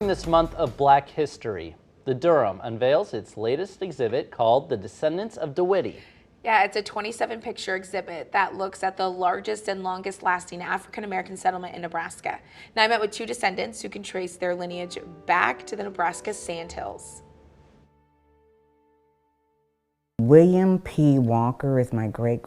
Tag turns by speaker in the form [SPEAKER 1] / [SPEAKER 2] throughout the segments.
[SPEAKER 1] This month of Black History, the Durham unveils its latest exhibit called The Descendants of DeWitt.
[SPEAKER 2] Yeah, it's a 27-picture exhibit that looks at the largest and longest lasting African-American settlement in Nebraska. Now, I met with two descendants who can trace their lineage back to the Nebraska Sandhills.
[SPEAKER 3] William P. Walker is my grandfather.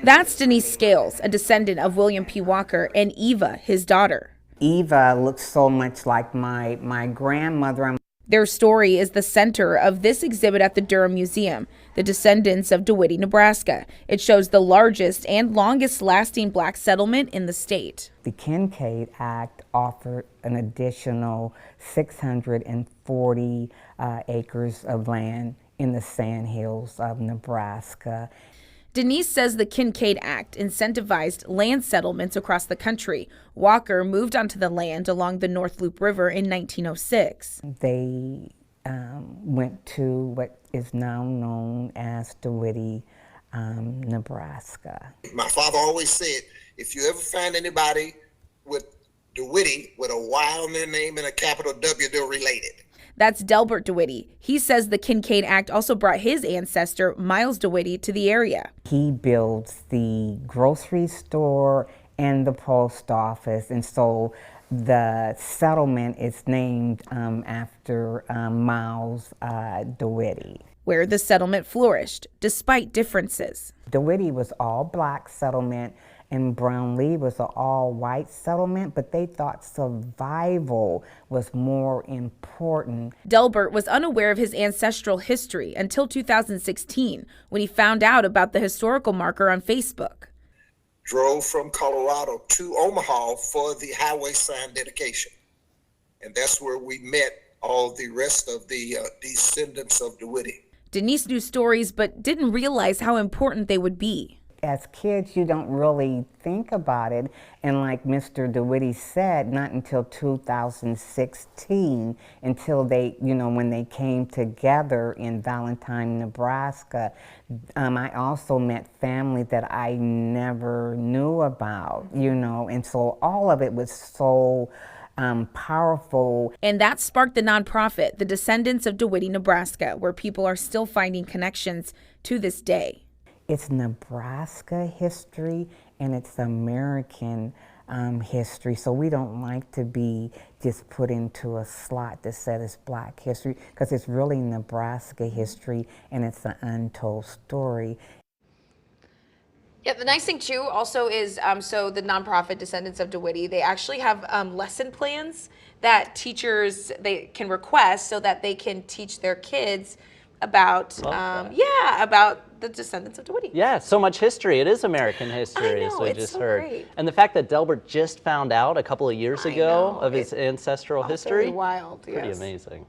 [SPEAKER 2] That's Denise Scales, a descendant of William P. Walker, and Eva, his daughter.
[SPEAKER 3] Eva looks so much like my grandmother.
[SPEAKER 2] Their story is the center of this exhibit at the Durham Museum, The Descendants of DeWitt, Nebraska. It shows the largest and longest lasting black settlement in the state.
[SPEAKER 3] The Kincaid Act offered an additional 640 acres of land in the Sandhills of Nebraska.
[SPEAKER 2] Denise says the Kincaid Act incentivized land settlements across the country. Walker moved onto the land along the North Loop River in 1906.
[SPEAKER 3] They went to what is now known as DeWitt, Nebraska.
[SPEAKER 4] My father always said, if you ever find anybody with DeWitt with a Y on their name and a capital W, they're related.
[SPEAKER 2] That's Delbert DeWitt. He says the Kincaid Act also brought his ancestor, Miles DeWitt, to the area.
[SPEAKER 3] He builds the grocery store and the post office, and so the settlement is named after Miles DeWitt.
[SPEAKER 2] Where the settlement flourished, despite differences.
[SPEAKER 3] DeWitt was all black settlement, and Brownlee was an all-white settlement, but they thought survival was more important.
[SPEAKER 2] Delbert was unaware of his ancestral history until 2016, when he found out about the historical marker on Facebook.
[SPEAKER 4] Drove from Colorado to Omaha for the highway sign dedication. And that's where we met all the rest of the descendants of DeWitt.
[SPEAKER 2] Denise knew stories, but didn't realize how important they would be.
[SPEAKER 3] As kids, you don't really think about it. And like Mr. DeWitt said, not until 2016, until they, when they came together in Valentine, Nebraska. I also met family that I never knew about, and so all of it was so powerful.
[SPEAKER 2] And that sparked the nonprofit, The Descendants of DeWitt, Nebraska, where people are still finding connections to this day.
[SPEAKER 3] It's Nebraska history and it's American history, so we don't like to be just put into a slot that said it's black history, because it's really Nebraska history and it's an untold story.
[SPEAKER 2] Yeah, the nice thing too also is, so the nonprofit Descendants of DeWitt, they actually have lesson plans that teachers they can request so that they can teach their kids about about the Descendants of DeWitt.
[SPEAKER 1] Yeah, so much history. It is American history,
[SPEAKER 2] I know,
[SPEAKER 1] as we
[SPEAKER 2] it's
[SPEAKER 1] just
[SPEAKER 2] so
[SPEAKER 1] heard.
[SPEAKER 2] great.
[SPEAKER 1] And the fact that Delbert just found out a couple of years ago of his ancestral history,
[SPEAKER 2] Very wild,
[SPEAKER 1] pretty
[SPEAKER 2] yes.
[SPEAKER 1] amazing.